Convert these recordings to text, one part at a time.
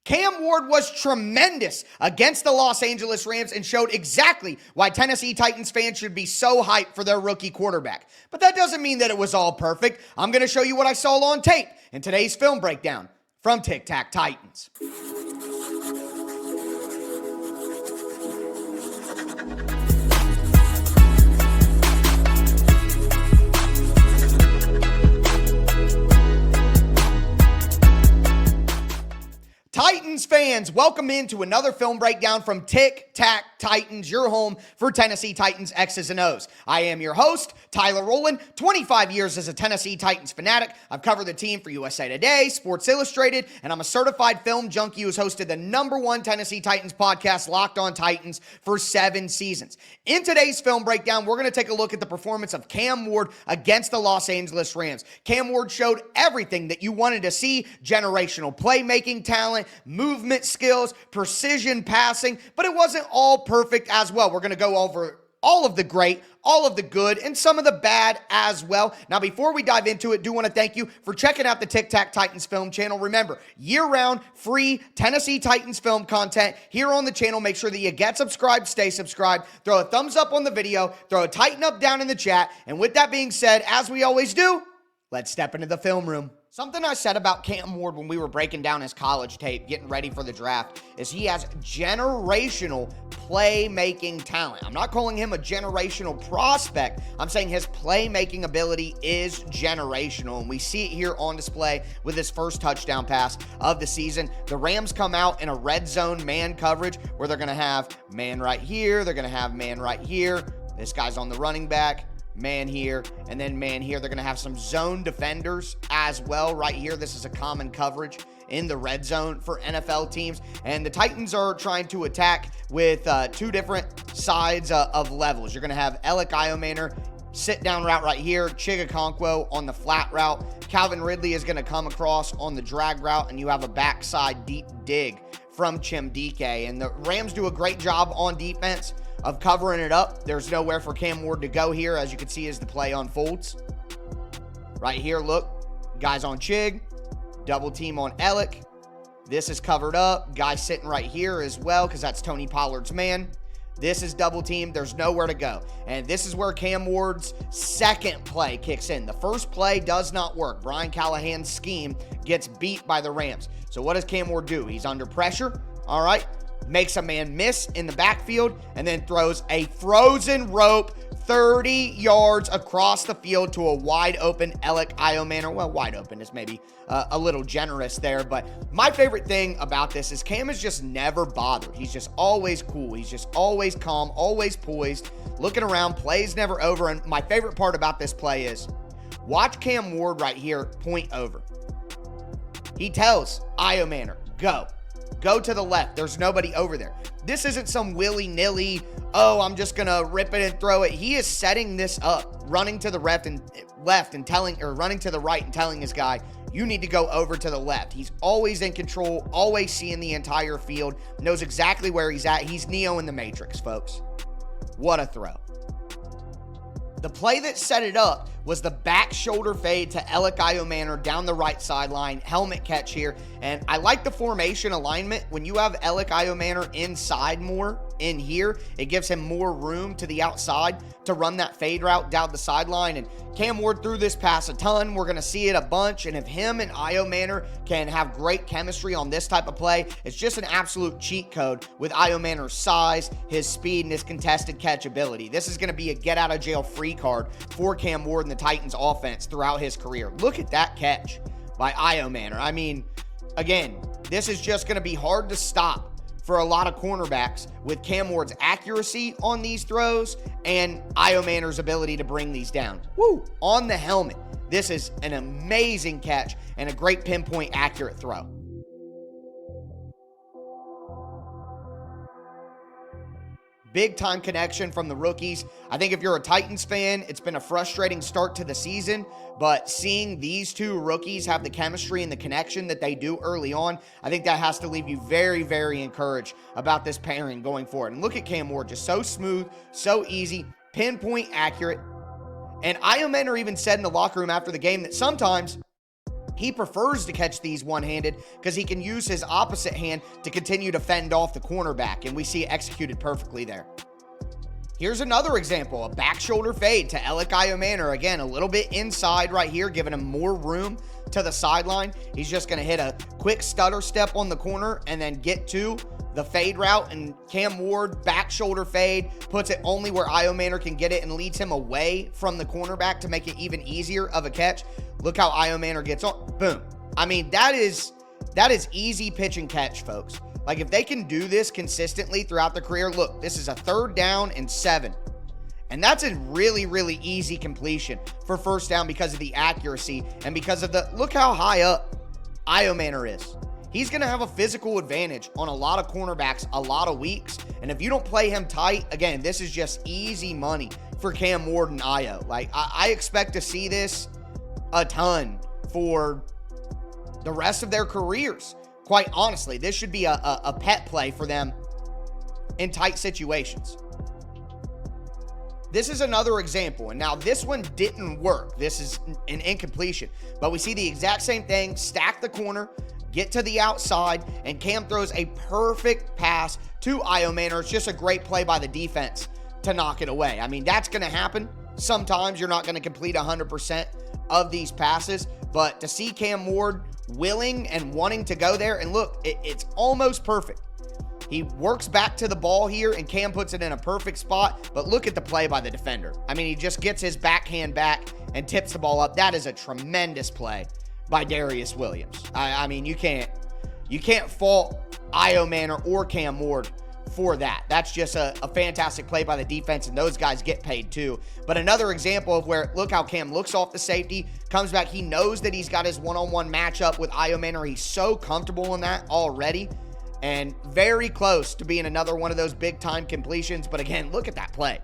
Cam Ward was tremendous against the Los Angeles Rams and showed exactly why Tennessee Titans fans should be so hyped for their rookie quarterback. But that doesn't mean that it was all perfect. I'm going to show you what I saw on tape in today's film breakdown from Tic Tac Titans. Titans fans, welcome into another film breakdown from Tic Tac Titans, your home for Tennessee Titans X's and O's. I am your host, Tyler Rowland, 25 years as a Tennessee Titans fanatic. I've covered the team for USA Today, Sports Illustrated, and I'm a certified film junkie who's hosted the #1 Tennessee Titans podcast, Locked on Titans, for 7 seasons. In today's film breakdown, we're going to take a look at the performance of Cam Ward against the Los Angeles Rams. Cam Ward showed everything that you wanted to see: generational playmaking talent, movement skills, precision passing, but it wasn't all perfect as well. We're going to go over all of the great, all of the good, and some of the bad as well. Now, before we dive into it, do want to thank you for checking out the Tic Tac Titans film channel. Remember, year-round, free Tennessee Titans film content here on the channel. Make sure that you get subscribed, stay subscribed, throw a thumbs up on the video, throw a tighten up down in the chat, and with that being said, as we always do, let's step into the film room. Something I said about Cam Ward when we were breaking down his college tape, getting ready for the draft, is he has generational playmaking talent. I'm not calling him a generational prospect. I'm saying his playmaking ability is generational, and we see it here on display with his first touchdown pass of the season. The Rams come out in a red zone man coverage where they're going to have man right here, they're going to have man right here. This guy's on the running back. Man here, and then man here. They're going to have some zone defenders as well right here. This is a common coverage in the red zone for NFL teams. And the Titans are trying to attack with 2 different sides of levels. You're going to have Alec Iomanor sit down route right here, Chigakonkwo on the flat route. Calvin Ridley is going to come across on the drag route, and you have a backside deep dig from Chimdike. And the Rams do a great job on defense of covering it up. There's nowhere for Cam Ward to go here, as you can see as the play unfolds. Right here, look, guys on Chig, double team on Alec. This is covered up. Guy sitting right here as well, because that's Tony Pollard's man. This is double team. There's nowhere to go. And this is where Cam Ward's second play kicks in. The first play does not work. Brian Callahan's scheme gets beat by the Rams. So what does Cam Ward do? He's under pressure. All right. Makes a man miss in the backfield, and then throws a frozen rope 30 yards across the field to a wide open Alec Iomanor. Well, wide open is maybe a little generous there, but my favorite thing about this is Cam is just never bothered. He's just always cool. He's just always calm, always poised, looking around, plays never over. And my favorite part about this play is watch Cam Ward right here point over. He tells Iomanor, go. Go to the left. There's nobody over there. This isn't some willy-nilly, oh, I'm just going to rip it and throw it. He is setting this up, running to the left and telling, or running to the right and telling his guy, you need to go over to the left. He's always in control, always seeing the entire field, knows exactly where he's at. He's Neo in the Matrix, folks. What a throw. The play that set it up was the back shoulder fade to Alec Iomanor down the right sideline, helmet catch here. And I like the formation alignment. When you have Alec Iomanor inside more in here, it gives him more room to the outside to run that fade route down the sideline. And Cam Ward threw this pass a ton. We're going to see it a bunch. And if him and Iomanor can have great chemistry on this type of play, it's just an absolute cheat code with Iomanor's size, his speed, and his contested catch ability. This is going to be a get out of jail free card for Cam Ward and the Titans offense throughout his career. Look at that catch by Iomanor. I mean, again, this is just going to be hard to stop for a lot of cornerbacks with Cam Ward's accuracy on these throws and Iomanor's ability to bring these down. Woo! On the helmet. This is an amazing catch and a great pinpoint accurate throw. Big time connection from the rookies. I think if you're a Titans fan, it's been a frustrating start to the season, but seeing these 2 rookies have the chemistry and the connection that they do early on, I think that has to leave you very, very encouraged about this pairing going forward. And look at Cam Ward, just so smooth, so easy, pinpoint accurate. And Iomanor even said in the locker room after the game that sometimes He prefers to catch these one-handed because he can use his opposite hand to continue to fend off the cornerback, and we see it executed perfectly there. Here's another example, a back shoulder fade to Alec Iomanor. Again, a little bit inside right here, giving him more room to the sideline. He's just going to hit a quick stutter step on the corner and then get to the fade route, and Cam Ward, back shoulder fade, puts it only where Iomanor can get it and leads him away from the cornerback to make it even easier of a catch. Look how Iomanor gets on. Boom. I mean, that is easy pitch and catch, folks. Like, if they can do this consistently throughout their career, look, this is a 3rd down and 7. And that's a really, really easy completion for 1st down because of the accuracy and because of look how high up Iomanor is. He's going to have a physical advantage on a lot of cornerbacks a lot of weeks. And if you don't play him tight, again, this is just easy money for Cam Ward and Io. Like, I expect to see this a ton for the rest of their careers. Quite honestly, this should be a pet play for them in tight situations. This is another example, and now this one didn't work. This is an incompletion, but we see the exact same thing. Stack the corner, get to the outside, and Cam throws a perfect pass to Iomanor. It's just a great play by the defense to knock it away. I mean, that's going to happen. Sometimes you're not going to complete 100% of these passes, but to see Cam Ward willing and wanting to go there, and look, it's almost perfect. He works back to the ball here, and Cam puts it in a perfect spot, but look at the play by the defender. I mean, he just gets his backhand back and tips the ball up. That is a tremendous play by Darius Williams. I mean, you can't fault Iomanor or Cam Ward for that. That's just a fantastic play by the defense, and those guys get paid too. But another example of where, look how Cam looks off the safety, comes back. He knows that he's got his one-on-one matchup with Iomanor. He's so comfortable in that already, and very close to being another one of those big-time completions. But again, look at that play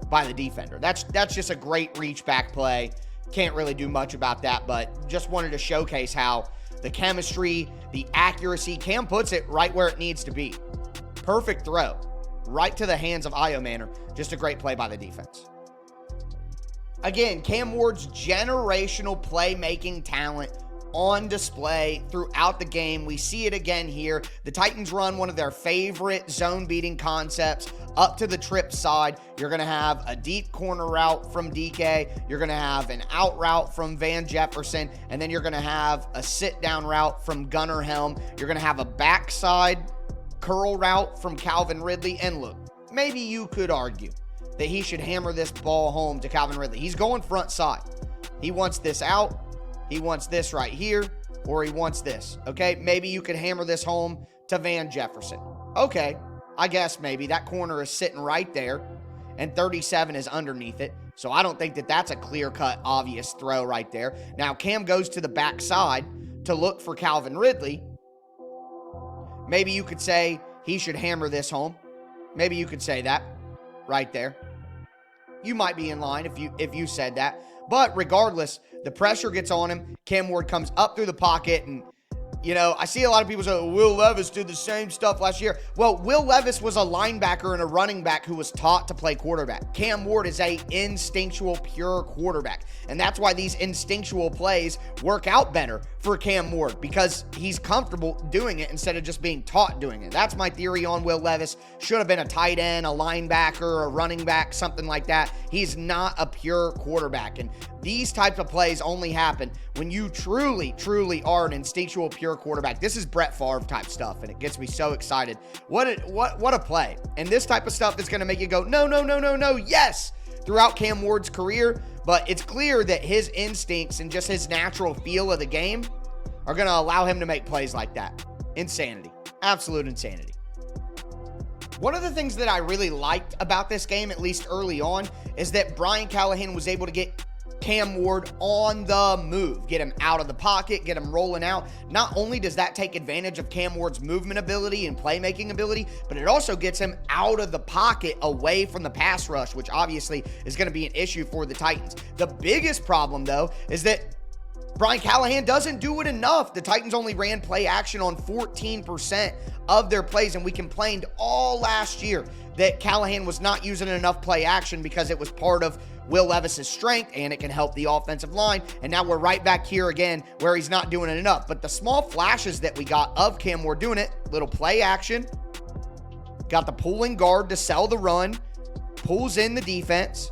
by the defender. That's just a great reach-back play. Can't really do much about that, but just wanted to showcase how the chemistry, the accuracy, Cam puts it right where it needs to be. Perfect throw, right to the hands of Iomanor. Just a great play by the defense. Again, Cam Ward's generational playmaking talent on display throughout the game. We see it again here. The Titans run one of their favorite zone-beating concepts up to the trip side. You're going to have a deep corner route from DK. You're going to have an out route from Van Jefferson. And then you're going to have a sit-down route from Gunnar Helm. You're going to have a backside curl route from Calvin Ridley. And look, maybe you could argue that he should hammer this ball home to Calvin Ridley. He's going front side. He wants this out. He wants this right here, or he wants this, okay? Maybe you could hammer this home to Van Jefferson. Okay, I guess maybe. That corner is sitting right there, and 37 is underneath it. So I don't think that that's a clear-cut, obvious throw right there. Now, Cam goes to the backside to look for Calvin Ridley. Maybe you could say he should hammer this home. Maybe you could say that right there. You might be in line if you said that. But regardless, the pressure gets on him. Cam Ward comes up through the pocket, and, you know, I see a lot of people say, Will Levis did the same stuff last year. Well, Will Levis was a linebacker and a running back who was taught to play quarterback. Cam Ward is a instinctual, pure quarterback. And that's why these instinctual plays work out better for Cam Ward, because he's comfortable doing it instead of just being taught doing it. That's my theory on Will Levis. Should have been a tight end, a linebacker, a running back, something like that. He's not a pure quarterback. And these types of plays only happen when you truly, truly are an instinctual, pure quarterback. This is Brett Favre type stuff, and it gets me so excited. What a play. And this type of stuff is going to make you go, no, no, no, no, no, yes, throughout Cam Ward's career. But it's clear that his instincts and just his natural feel of the game are going to allow him to make plays like that. Insanity. Absolute insanity. One of the things that I really liked about this game, at least early on, is that Brian Callahan was able to get Cam Ward on the move, get him out of the pocket, get him rolling out. Not only does that take advantage of Cam Ward's movement ability and playmaking ability, but it also gets him out of the pocket away from the pass rush, which obviously is going to be an issue for the Titans. The biggest problem, though, is that Brian Callahan doesn't do it enough. The Titans only ran play action on 14% of their plays, and we complained all last year that Callahan was not using enough play action because it was part of Will Levis's strength and it can help the offensive line. And now we're right back here again where he's not doing it enough. But the small flashes that we got of Cam Ward doing it, little play action, got the pulling guard to sell the run, pulls in the defense.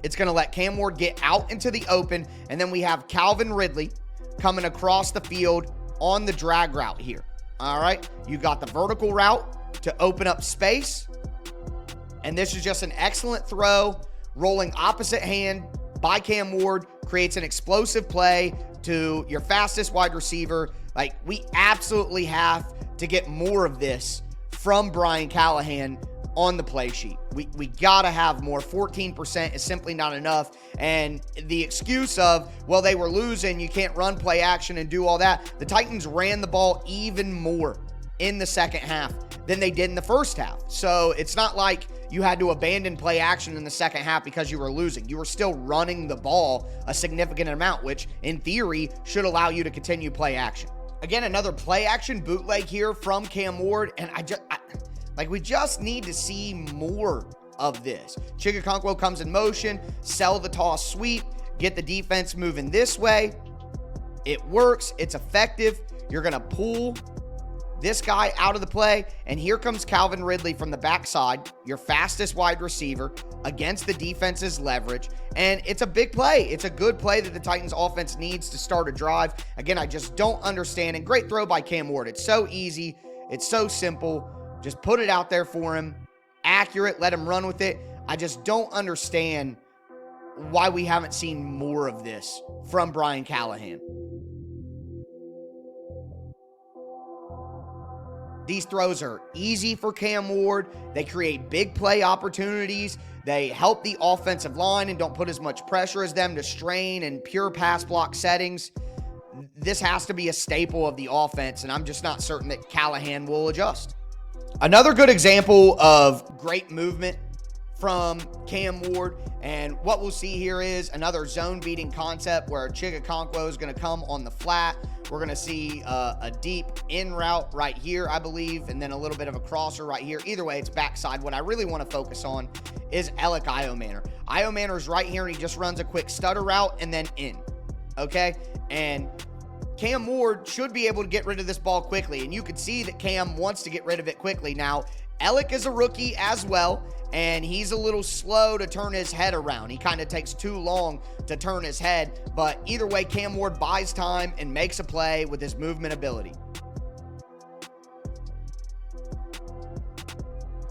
It's going to let Cam Ward get out into the open, and then we have Calvin Ridley coming across the field on the drag route here. All right, you got the vertical route to open up space, and this is just an excellent throw, rolling opposite hand by Cam Ward, creates an explosive play to your fastest wide receiver. Like, we absolutely have to get more of this from Brian Callahan on the play sheet. We gotta have more. 14% is simply not enough. And the excuse of, well, they were losing, you can't run play action and do all that. The Titans ran the ball even more in the second half than they did in the first half. So it's not like you had to abandon play action in the second half because you were losing. You were still running the ball a significant amount, which in theory should allow you to continue play action. Again, another play action bootleg here from Cam Ward, and we just need to see more of this. Chigakonkwo comes in motion, sell the toss sweep, get the defense moving this way. It works. It's effective. You're going to pull this guy out of the play, and here comes Calvin Ridley from the backside, your fastest wide receiver, against the defense's leverage, and it's a big play. It's a good play that the Titans offense needs to start a drive. Again, I just don't understand, and great throw by Cam Ward. It's so easy. It's so simple. Just put it out there for him. Accurate. Let him run with it. I just don't understand why we haven't seen more of this from Brian Callahan. These throws are easy for Cam Ward. They create big play opportunities. They help the offensive line and don't put as much pressure as them to strain in pure pass block settings. This has to be a staple of the offense, and I'm just not certain that Callahan will adjust. Another good example of great movement from Cam Ward, and what we'll see here is another zone-beating concept where Chigakonkwo is going to come on the flat. We're going to see a deep in route right here, I believe, and then a little bit of a crosser right here. Either way, it's backside. What I really want to focus on is Alec Iomanor. Iomanor's right here, and he just runs a quick stutter route and then in, okay? And Cam Ward should be able to get rid of this ball quickly, and you could see that Cam wants to get rid of it quickly. Now, Alec is a rookie as well, and he's a little slow to turn his head around. He kind of takes too long to turn his head, but either way, Cam Ward buys time and makes a play with his movement ability.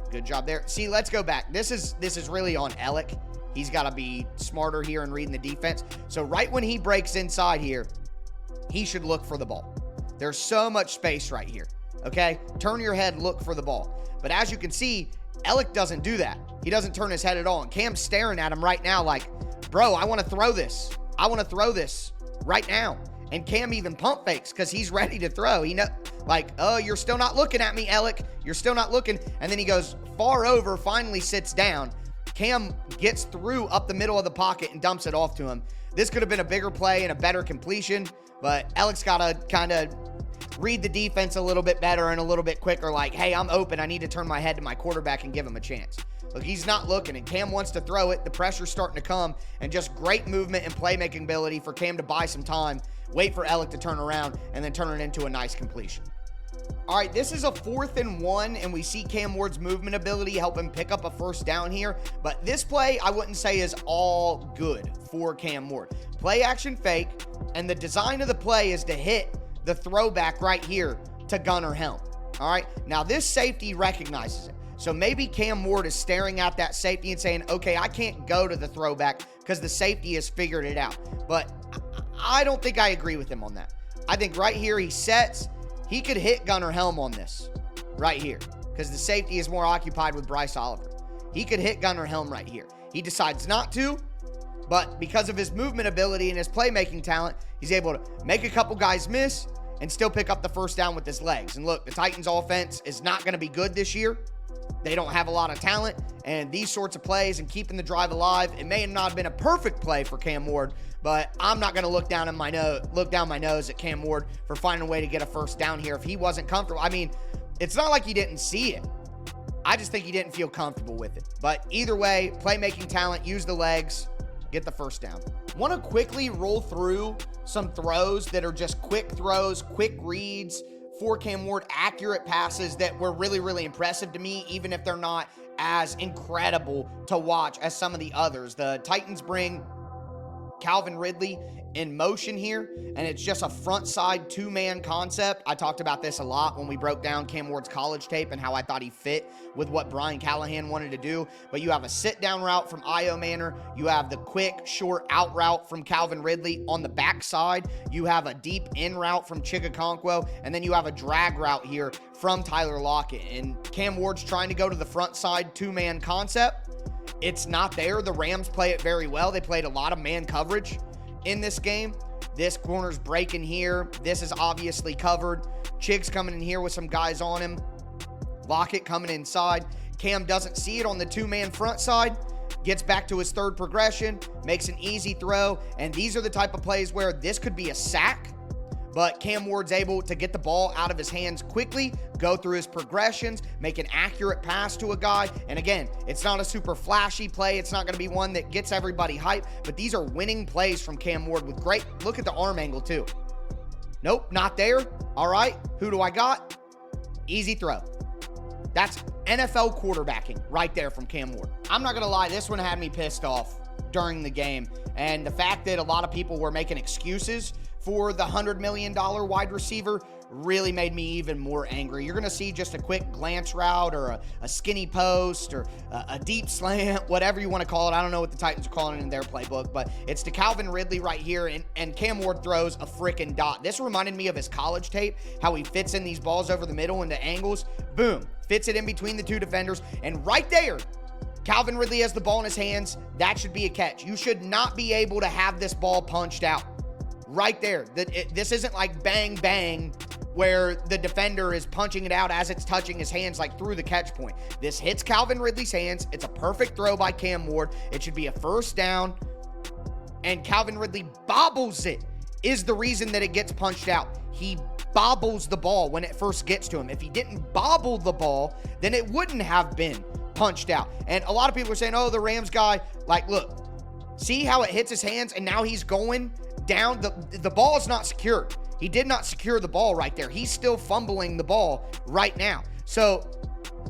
Good job there. See, let's go back. This is really on Alec. He's got to be smarter here in reading the defense. So right when he breaks inside here, he should look for the ball. There's so much space right here, okay? Turn your head, look for the ball. But as you can see, Alec doesn't do that. He doesn't turn his head at all. And Cam's staring at him right now like, bro, I want to throw this. I want to throw this right now. And Cam even pump fakes because he's ready to throw. He know, like, oh, you're still not looking at me, Alec. You're still not looking. And then he goes far over, finally sits down. Cam gets through up the middle of the pocket and dumps it off to him. This could have been a bigger play and a better completion, but Alec's got to kind of read the defense a little bit better and a little bit quicker, like, hey, I'm open. I need to turn my head to my quarterback and give him a chance. Look, he's not looking, and Cam wants to throw it. The pressure's starting to come, and just great movement and playmaking ability for Cam to buy some time, wait for Alec to turn around, and then turn it into a nice completion. All right, this is a 4th and 1, and we see Cam Ward's movement ability help him pick up a first down here. But this play, I wouldn't say is all good for Cam Ward. Play action fake, and the design of the play is to hit the throwback right here to Gunnar Helm. All right, now this safety recognizes it. So maybe Cam Ward is staring at that safety and saying, okay, I can't go to the throwback because the safety has figured it out. But I don't think I agree with him on that. I think right here he sets. He could hit Gunnar Helm on this right here because the safety is more occupied with Bryce Oliver. He could hit Gunnar Helm right here. He decides not to, but because of his movement ability and his playmaking talent, he's able to make a couple guys miss and still pick up the first down with his legs. And look, the Titans offense is not going to be good this year, they don't have a lot of talent, and these sorts of plays and keeping the drive alive, it may not have been a perfect play for Cam Ward, but I'm not going to look down my nose at Cam Ward for finding a way to get a first down here if he wasn't comfortable. I mean, it's not like he didn't see it. I just think he didn't feel comfortable with it. But either way, playmaking talent, use the legs, get the first down. Want to quickly roll through some throws that are just quick throws, quick reads for Cam Ward, accurate passes that were really, really impressive to me, even if they're not as incredible to watch as some of the others. The Titans bring Calvin Ridley in motion here, and it's just a front side two-man concept. I talked about this a lot when we broke down Cam Ward's college tape and how I thought he fit with what Brian Callahan wanted to do. But you have a sit-down route from Io Manor. You have the quick, short out route from Calvin Ridley on the backside. You have a deep in route from Chigakonkwo, and then you have a drag route here from Tyler Lockett. And Cam Ward's trying to go to the front side two-man concept. It's not there. The Rams play it very well. They played a lot of man coverage in this game. This corner's breaking here. This is obviously covered. Chig's coming in here with some guys on him. Lockett coming inside. Cam doesn't see it on the two-man front side. Gets back to his third progression. Makes an easy throw. And these are the type of plays where this could be a sack, but Cam Ward's able to get the ball out of his hands quickly, go through his progressions, make an accurate pass to a guy. And again, it's not a super flashy play. It's not going to be one that gets everybody hyped, but these are winning plays from Cam Ward with great, look at the arm angle too. Nope, not there. All right, who do I got? Easy throw. That's NFL quarterbacking right there from Cam Ward. I'm not going to lie, this one had me pissed off during the game. And the fact that a lot of people were making excuses for the $100 million wide receiver really made me even more angry. You're going to see just a quick glance route or a skinny post or a deep slant, whatever you want to call it. I don't know what the Titans are calling it in their playbook, but it's to Calvin Ridley right here, and Cam Ward throws a freaking dot. This reminded me of his college tape, how he fits in these balls over the middle into angles. Boom, fits it in between the two defenders, and right there, Calvin Ridley has the ball in his hands. That should be a catch. You should not be able to have this ball punched out. Right there. This isn't like bang, bang, where the defender is punching it out as it's touching his hands like through the catch point. This hits Calvin Ridley's hands. It's a perfect throw by Cam Ward. It should be a first down, and Calvin Ridley bobbles it is the reason that it gets punched out. He bobbles the ball when it first gets to him. If he didn't bobble the ball, then it wouldn't have been punched out. And a lot of people are saying, oh, the Rams guy, like, look, see how it hits his hands and now he's going down. The ball is not secured. He did not secure the ball right there. He's still fumbling the ball right now. So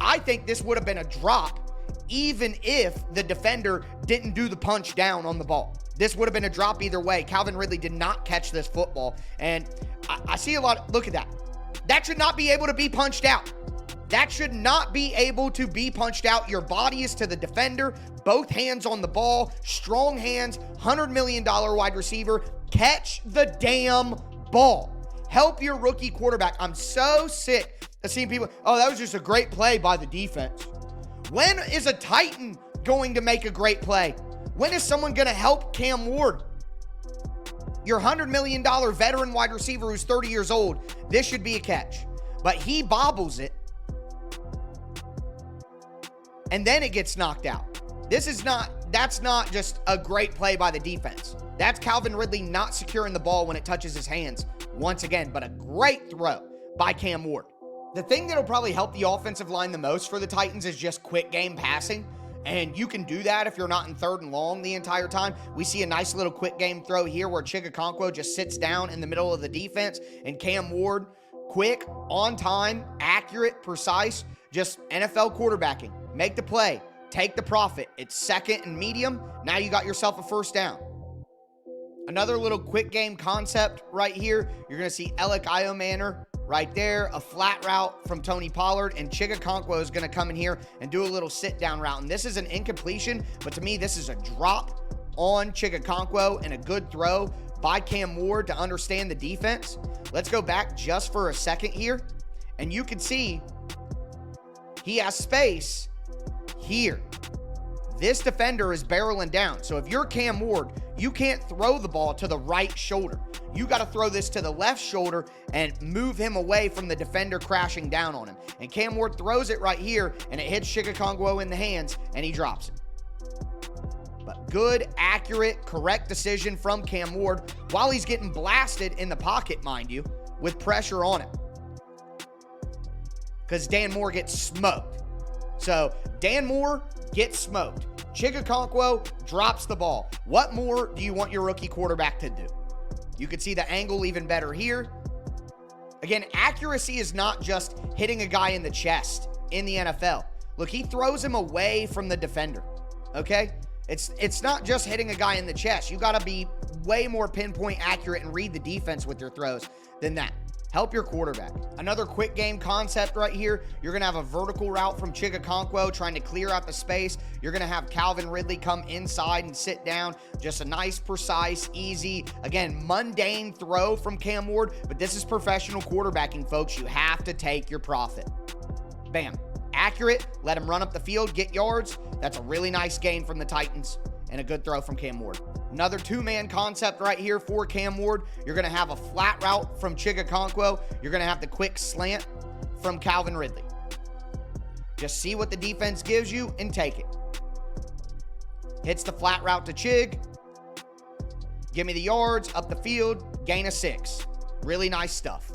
I think this would have been a drop even if the defender didn't do the punch down on the ball. This would have been a drop either way. Calvin Ridley did not catch this football. And I see a lot. Look at that. That should not be able to be punched out. That should not be able to be punched out. Your body is to the defender. Both hands on the ball. Strong hands. $100 million wide receiver. Catch the damn ball. Help your rookie quarterback. I'm so sick of seeing people, oh, that was just a great play by the defense. When is a Titan going to make a great play? When is someone going to help Cam Ward? Your $100 million veteran wide receiver who's 30 years old. This should be a catch. But he bobbles it. And then it gets knocked out. That's not just a great play by the defense. That's Calvin Ridley not securing the ball when it touches his hands once again, but a great throw by Cam Ward. The thing that'll probably help the offensive line the most for the Titans is just quick game passing. And you can do that if you're not in third and long the entire time. We see a nice little quick game throw here where Chigakonkwo just sits down in the middle of the defense, and Cam Ward, quick, on time, accurate, precise, just NFL quarterbacking. Make the play. Take the profit. It's second and medium. Now you got yourself a first down. Another little quick game concept right here. You're going to see Alec Io Manor right there, a flat route from Tony Pollard, and Chigakonkwo is going to come in here and do a little sit-down route. And this is an incompletion, but to me, this is a drop on Chigakonkwo and a good throw by Cam Ward to understand the defense. Let's go back just for a second here, and you can see he has space here. This defender is barreling down. So if you're Cam Ward, you can't throw the ball to the right shoulder. You got to throw this to the left shoulder and move him away from the defender crashing down on him. And Cam Ward throws it right here, and it hits Chigokongwo in the hands, and he drops it. But good, accurate, correct decision from Cam Ward while he's getting blasted in the pocket, mind you, with pressure on him. Because Dan Moore gets smoked. So Dan Moore gets smoked. Chigokongwo drops the ball. What more do you want your rookie quarterback to do? You can see the angle even better here. Again, accuracy is not just hitting a guy in the chest in the NFL. Look, he throws him away from the defender, okay? It's not just hitting a guy in the chest. You got to be way more pinpoint accurate and read the defense with your throws than that. Help your quarterback. Another quick game concept right here. You're going to have a vertical route from Chigokongwo trying to clear out the space. You're going to have Calvin Ridley come inside and sit down. Just a nice, precise, easy, again, mundane throw from Cam Ward, but this is professional quarterbacking, folks. You have to take your profit. Bam. Accurate. Let him run up the field, get yards. That's a really nice gain from the Titans and a good throw from Cam Ward. Another two-man concept right here for Cam Ward. You're going to have a flat route from Chigokongwo. You're going to have the quick slant from Calvin Ridley. Just see what the defense gives you and take it. Hits the flat route to Chig. Give me the yards, up the field, gain of 6. Really nice stuff.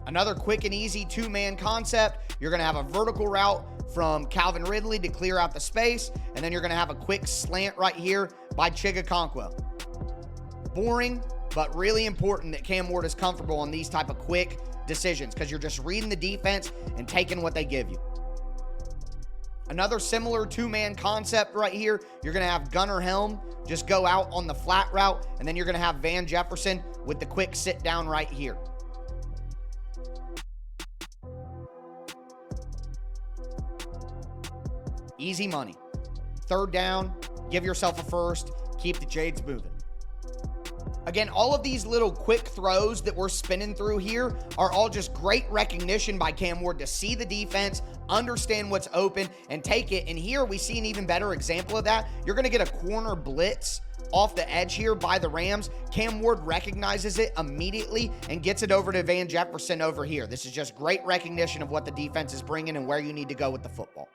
Another quick and easy two-man concept. You're going to have a vertical route from Calvin Ridley to clear out the space, and then you're going to have a quick slant right here by Chigokongwo. Boring, but really important that Cam Ward is comfortable on these type of quick decisions because you're just reading the defense and taking what they give you. Another similar two-man concept right here. You're going to have Gunnar Helm just go out on the flat route, and then you're going to have Van Jefferson with the quick sit down right here. Easy money. Third down, give yourself a first, keep the Jades moving. Again, all of these little quick throws that we're spinning through here are all just great recognition by Cam Ward to see the defense, understand what's open, and take it. And here we see an even better example of that. You're going to get a corner blitz off the edge here by the Rams. Cam Ward recognizes it immediately and gets it over to Van Jefferson over here. This is just great recognition of what the defense is bringing and where you need to go with the football.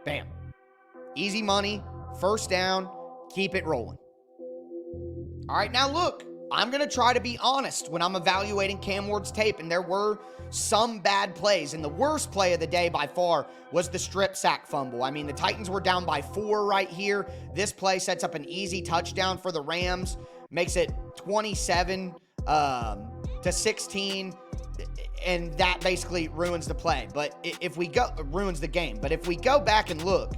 Bam. Easy money, first down, keep it rolling. All right, now look, I'm going to try to be honest when I'm evaluating Cam Ward's tape, and there were some bad plays, and the worst play of the day by far was the strip sack fumble. I mean, the Titans were down by 4 right here. This play sets up an easy touchdown for the Rams, makes it 27 to 16. And that basically ruins the play. But if we go, ruins the game. But if we go back and look,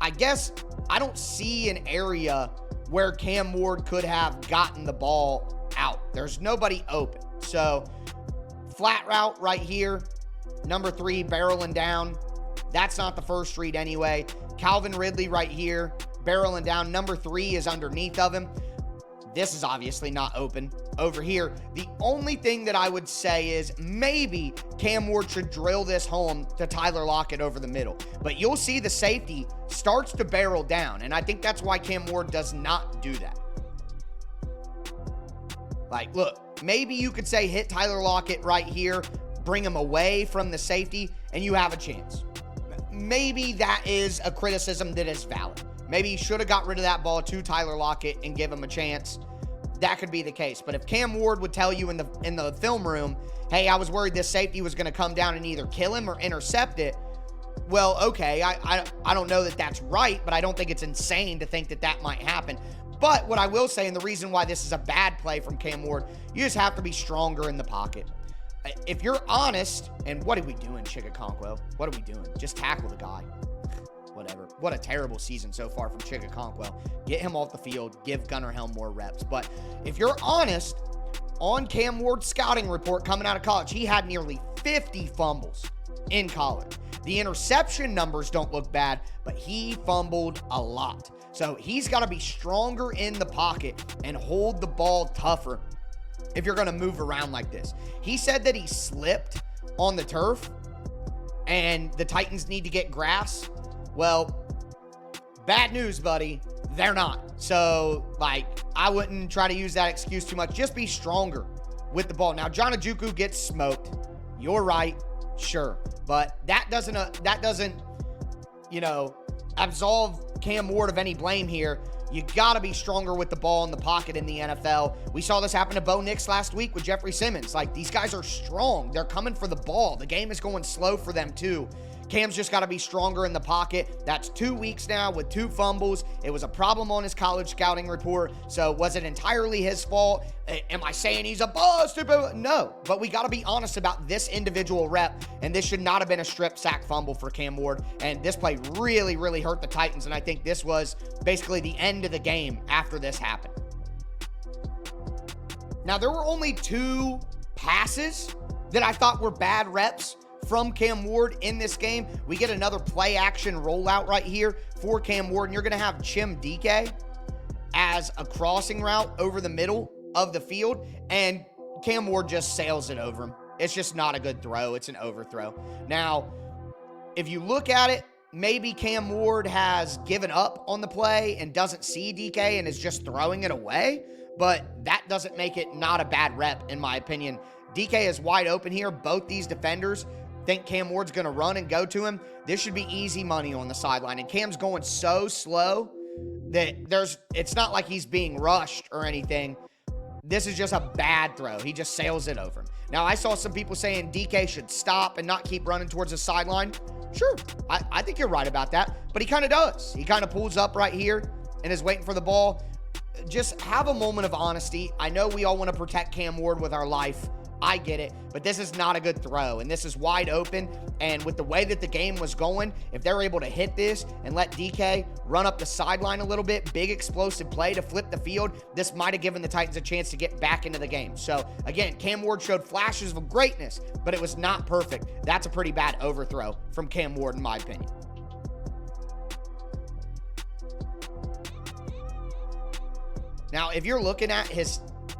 I guess I don't see an area where Cam Ward could have gotten the ball out. There's nobody open. So flat route right here, number 3 barreling down. That's not the first read anyway. Calvin Ridley right here, barreling down. Number 3 is underneath of him. This is obviously not open over here. The only thing that I would say is maybe Cam Ward should drill this home to Tyler Lockett over the middle. But you'll see the safety starts to barrel down, and I think that's why Cam Ward does not do that. Like, look, maybe you could say hit Tyler Lockett right here, bring him away from the safety, and you have a chance. Maybe that is a criticism that is valid. Maybe he should have got rid of that ball to Tyler Lockett and give him a chance. That could be the case. But if Cam Ward would tell you in the film room, hey, I was worried this safety was going to come down and either kill him or intercept it, well, okay, I don't know that that's right, but I don't think it's insane to think that that might happen. But what I will say, and the reason why this is a bad play from Cam Ward, you just have to be stronger in the pocket. If you're honest, and what are we doing, Chigokongwo? What are we doing? Just tackle the guy. Whatever. What a terrible season so far from Chigokongwo. Get him off the field. Give Gunnar Helm more reps. But if you're honest, on Cam Ward's scouting report coming out of college, he had nearly 50 fumbles in college. The interception numbers don't look bad, but he fumbled a lot. So he's got to be stronger in the pocket and hold the ball tougher if you're going to move around like this. He said that he slipped on the turf and the Titans need to get grass. Well, bad news, buddy. They're not. So, like, I wouldn't try to use that excuse too much. Just be stronger with the ball. Now, John Ojukwu gets smoked. You're right, sure. But that doesn't absolve Cam Ward of any blame here. You got to be stronger with the ball in the pocket in the NFL. We saw this happen to Bo Nix last week with Jeffrey Simmons. Like, these guys are strong. They're coming for the ball. The game is going slow for them, too. Cam's just got to be stronger in the pocket. That's 2 weeks now with 2 fumbles. It was a problem on his college scouting report. So was it entirely his fault? Am I saying he's a bust? No, but we got to be honest about this individual rep, and this should not have been a strip sack fumble for Cam Ward. And this play really, really hurt the Titans, and I think this was basically the end of the game after this happened. Now, there were only 2 passes that I thought were bad reps from Cam Ward in this game. We get another play action rollout right here for Cam Ward, and you're going to have Chim DK as a crossing route over the middle of the field, and Cam Ward just sails it over him. It's just not a good throw. It's an overthrow. Now, if you look at it, maybe Cam Ward has given up on the play and doesn't see DK and is just throwing it away, but that doesn't make it not a bad rep, in my opinion. DK is wide open here. Both these defenders think Cam Ward's going to run and go to him. This should be easy money on the sideline. And Cam's going so slow that it's not like he's being rushed or anything. This is just a bad throw. He just sails it over him. Now, I saw some people saying DK should stop and not keep running towards the sideline. Sure, I think you're right about that. But he kind of does. He kind of pulls up right here and is waiting for the ball. Just have a moment of honesty. I know we all want to protect Cam Ward with our life. I get it, but this is not a good throw, and this is wide open, and with the way that the game was going, if they're able to hit this and let DK run up the sideline a little bit, big explosive play to flip the field, this might have given the Titans a chance to get back into the game. So, again, Cam Ward showed flashes of greatness, but it was not perfect. That's a pretty bad overthrow from Cam Ward, in my opinion. Now, if you're looking at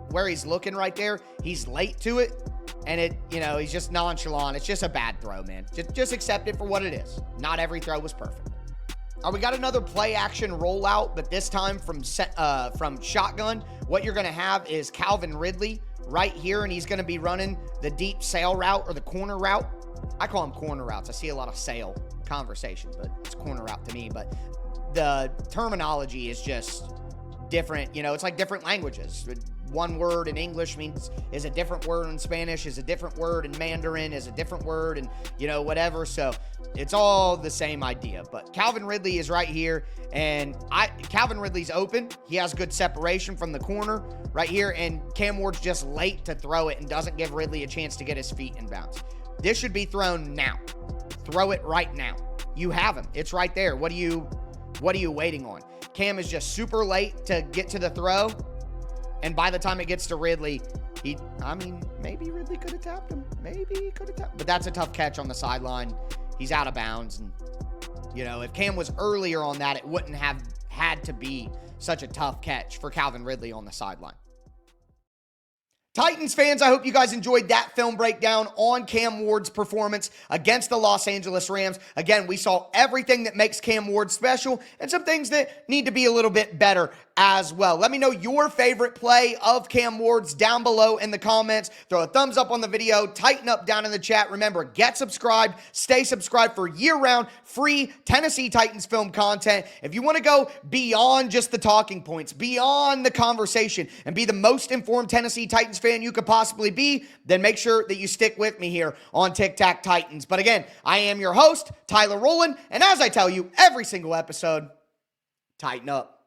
where he's looking right there, he's late to it, and he's just nonchalant. It's just a bad throw, man. Just accept it for what it is. Not every throw was perfect. All right, we got another play action rollout, but this time from shotgun. What you're going to have is Calvin Ridley right here, and he's going to be running the deep sail route or the corner route. I call them corner routes. I see a lot of sail conversation, but it's corner route to me. But the terminology is just different. It's like different languages. One word in English is a different word in Spanish, is a different word in Mandarin, is a different word, and whatever. So it's all the same idea. But Calvin Ridley is right here, and Calvin Ridley's open. He has good separation from the corner right here, and Cam Ward's just late to throw it and doesn't give Ridley a chance to get his feet in bounds. This should be thrown now. Throw it right now. You have him. It's right there. What are you waiting on? Cam is just super late to get to the throw. And by the time it gets to Ridley, maybe Ridley could have tapped him. Maybe he could have tapped him. But that's a tough catch on the sideline. He's out of bounds. And, if Cam was earlier on that, it wouldn't have had to be such a tough catch for Calvin Ridley on the sideline. Titans fans, I hope you guys enjoyed that film breakdown on Cam Ward's performance against the Los Angeles Rams. Again, we saw everything that makes Cam Ward special and some things that need to be a little bit better as well. Let me know your favorite play of Cam Ward's down below in the comments. Throw a thumbs up on the video, tighten up down in the chat. Remember, get subscribed, stay subscribed for year-round free Tennessee Titans film content. If you want to go beyond just the talking points, beyond the conversation, and be the most informed Tennessee Titans fan you could possibly be, then make sure that you stick with me here on Tic Tac Titans. But again, I am your host, Tyler Rowland, and as I tell you every single episode, tighten up.